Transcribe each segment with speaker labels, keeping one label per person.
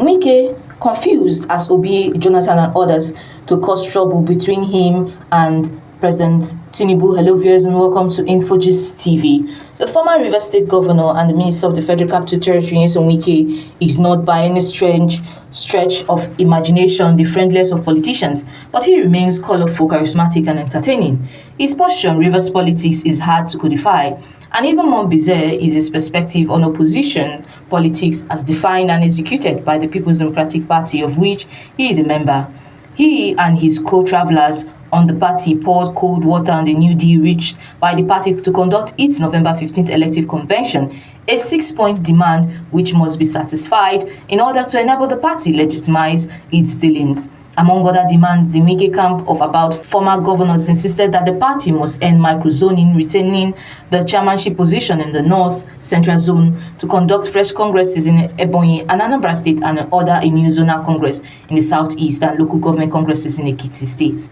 Speaker 1: Wike confused as Obi, Jonathan and others to cause trouble between him and President Tinubu. Hello viewers and welcome to Infogist TV. The former Rivers State Governor and the Minister of the Federal Capital Territory, Wike, is not by any stretch of imagination the friendliest of politicians, but he remains colorful, charismatic and entertaining. His position on Rivers politics is hard to codify, and even more bizarre is his perspective on opposition politics as defined and executed by the People's Democratic Party, of which he is a member. He and his co-travelers on the party poured cold water on the new deal reached by the party to conduct its November 15th elective convention, a 6-point demand which must be satisfied in order to enable the party legitimize its dealings. Among other demands, the Wike camp of about former governors insisted that the party must end microzoning, retaining the chairmanship position in the North Central Zone, to conduct fresh congresses in Ebonyi and Anambra State, and order a new zonal congress in the Southeast and local government congresses in Ekiti State.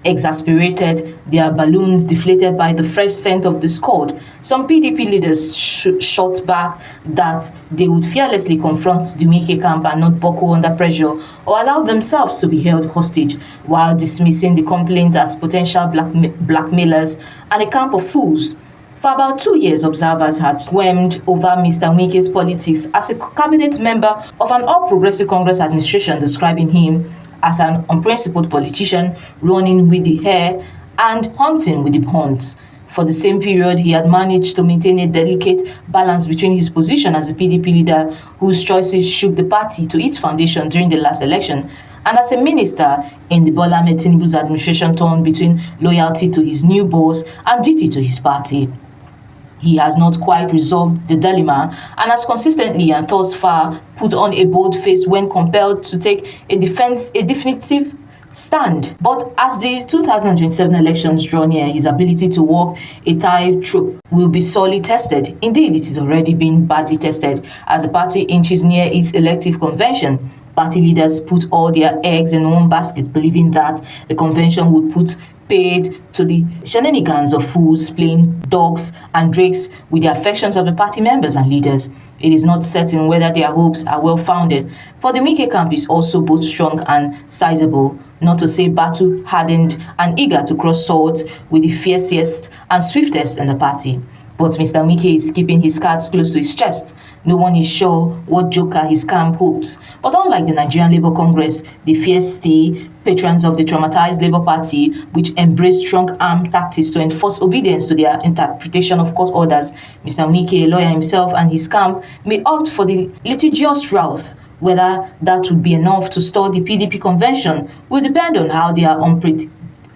Speaker 1: Exasperated, their balloons deflated by the fresh scent of discord, some PDP leaders shot back that they would fearlessly confront the Wike camp and not buckle under pressure or allow themselves to be held hostage, while dismissing the complaints as potential blackmailers and a camp of fools. For about 2 years, observers had swarmed over Mr. Wike's politics as a cabinet member of an All Progressive Congress administration, describing him as an unprincipled politician running with the hare and hunting with the hounds. For the same period, he had managed to maintain a delicate balance between his position as the PDP leader, whose choices shook the party to its foundation during the last election, and as a minister in the Bola Ahmed Tinubu's administration, torn between loyalty to his new boss and duty to his party. He has not quite resolved the dilemma and has consistently and thus far put on a bold face when compelled to take a definitive stand. But as the 2027 elections draw near, his ability to walk a tightrope will be sorely tested. Indeed, it is already being badly tested as the party inches near its elective convention. Party leaders put all their eggs in one basket, believing that the convention would put paid to the shenanigans of fools playing dogs and drakes with the affections of the party members and leaders. It is not certain whether their hopes are well-founded, for the Wike camp is also both strong and sizable, not to say battle-hardened and eager to cross swords with the fiercest and swiftest in the party. But Mr. Wike is keeping his cards close to his chest. No one is sure what joker his camp hopes. But unlike the Nigerian Labour Congress, the fierce patrons of the traumatized Labour Party, which embrace strong-arm tactics to enforce obedience to their interpretation of court orders, Mr. Wike, a lawyer himself, and his camp may opt for the litigious route. Whether that would be enough to stall the PDP convention will depend on how their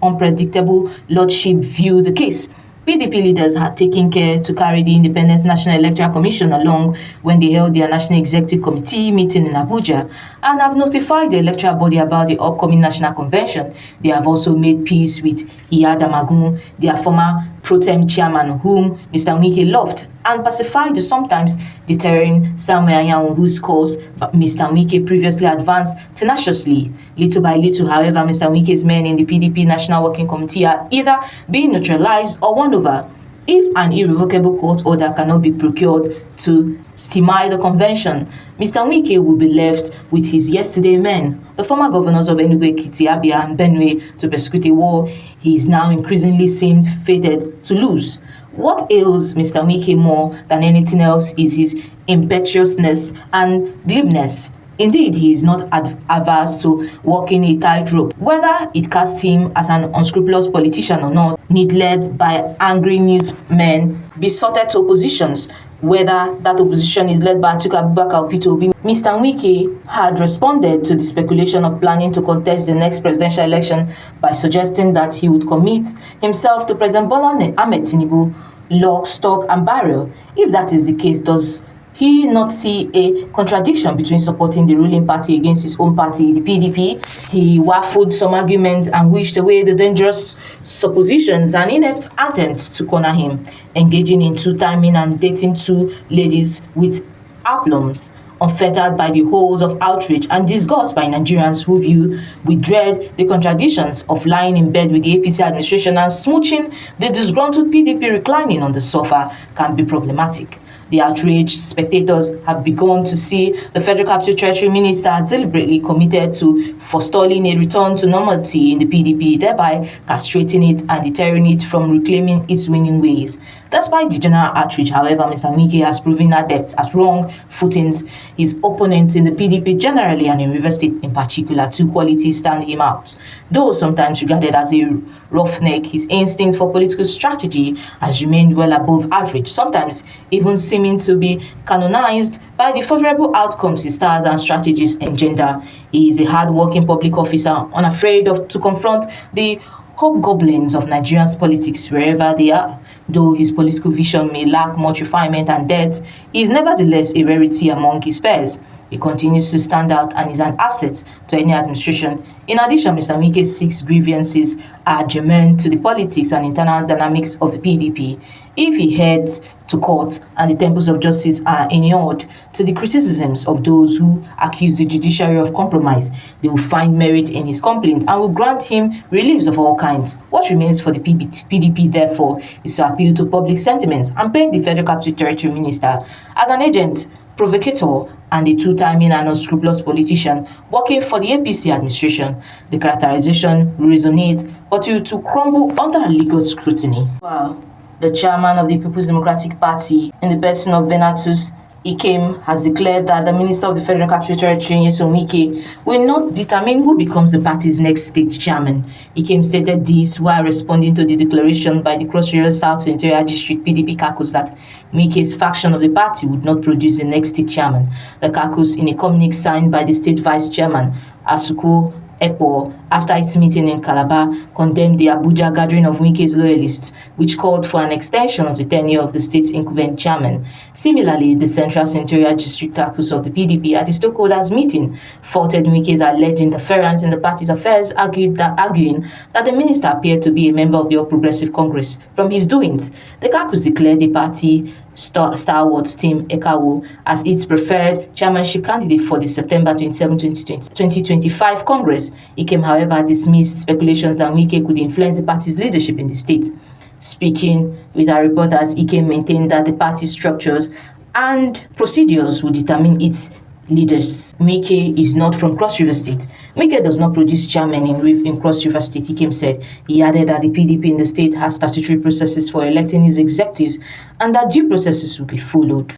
Speaker 1: unpredictable lordship view the case. PDP leaders had taken care to carry the Independent National Electoral Commission along when they held their National Executive Committee meeting in Abuja, and have notified the electoral body about the upcoming National Convention. They have also made peace with Iyadamagun, their former pro-tem chairman, whom Mr. Wike loved, and pacified the sometimes deterring Samuel Anyanwu, whose cause Mr. Wike previously advanced tenaciously. Little by little, however, Mr. Wike's men in the PDP National Working Committee are either being neutralized or won over. If an irrevocable court order cannot be procured to stymie the convention, Mr. Wike will be left with his yesterday men, the former governors of Enugu, Ekiti, Abia, and Benue, to prosecute a war he is now increasingly seemed fated to lose. What ails Mr. Wike more than anything else is his impetuousness and glibness. Indeed, he is not averse to walking a tightrope, whether it casts him as an unscrupulous politician or not, need led by angry newsmen besotted to oppositions, whether that opposition is led by Atiku Abubakar or Peter Obi. Mr. Wike had responded to the speculation of planning to contest the next presidential election by suggesting that he would commit himself to President Bola Ahmed Tinubu, lock, stock and barrel. If that is the case, does he not see a contradiction between supporting the ruling party against his own party, the PDP? He waffled some arguments and wished away the dangerous suppositions and inept attempts to corner him, engaging in two-timing and dating two ladies with aplomb, unfettered by the holes of outrage and disgust by Nigerians who view with dread the contradictions of lying in bed with the APC administration and smooching the disgruntled PDP reclining on the sofa can be problematic. The outraged spectators have begun to see the Federal Capital Territory Minister as deliberately committed to forestalling a return to normality in the PDP, thereby castrating it and deterring it from reclaiming its winning ways. Despite the general outrage, however, Mr. Wike has proven adept at wrong footings. His opponents in the PDP generally and in Rivers State in particular, two qualities stand him out. Though sometimes regarded as a roughneck, his instinct for political strategy has remained well above average, sometimes even seeming to be canonized by the favorable outcomes his styles and strategies engender. He is a hard-working public officer, unafraid to confront the hobgoblins of Nigeria's politics wherever they are. Though his political vision may lack much refinement and depth, he is nevertheless a rarity among his peers. He continues to stand out and is an asset to any administration. In addition, Mr. Wike's 6 grievances are germane to the politics and internal dynamics of the PDP. If he heads to court and the temples of justice are inured to the criticisms of those who accuse the judiciary of compromise, they will find merit in his complaint and will grant him reliefs of all kinds. What remains for the PDP, therefore, is to appeal to public sentiment and paint the Federal Capital Territory Minister as an agent, provocateur, and a two-timing and unscrupulous politician working for the APC administration. The characterization will resonate, but will to crumble under legal scrutiny. Wow. The chairman of the People's Democratic Party, in the person of Venatus Ikem, has declared that the Minister of the Federal Capital Territory, Wike, will not determine who becomes the party's next state chairman. Ikem stated this while responding to the declaration by the Cross River South Senatorial District PDP caucus that Wike's faction of the party would not produce the next state chairman. The caucus, in a communique signed by the state vice chairman, Asuku Epo, after its meeting in Calabar, condemned the Abuja gathering of Wike's loyalists, which called for an extension of the tenure of the state's incumbent chairman. Similarly, the Central Senatorial District caucus of the PDP at the stakeholders' meeting faulted Wike's alleged interference in the party's affairs, arguing that the minister appeared to be a member of the All Progressive Congress. From his doings, the caucus declared the party stalwart Tim Ekawo as its preferred chairmanship candidate for the September 27, 2025 Congress. Ikem, however, dismissed speculations that Wike could influence the party's leadership in the state. Speaking with our reporters, Ikem maintained that the party structures and procedures will determine its leaders. Wike is not from Cross River State. Wike does not produce chairmen in Cross River State, Ikem said. He added that the PDP in the state has statutory processes for electing its executives and that due processes will be followed.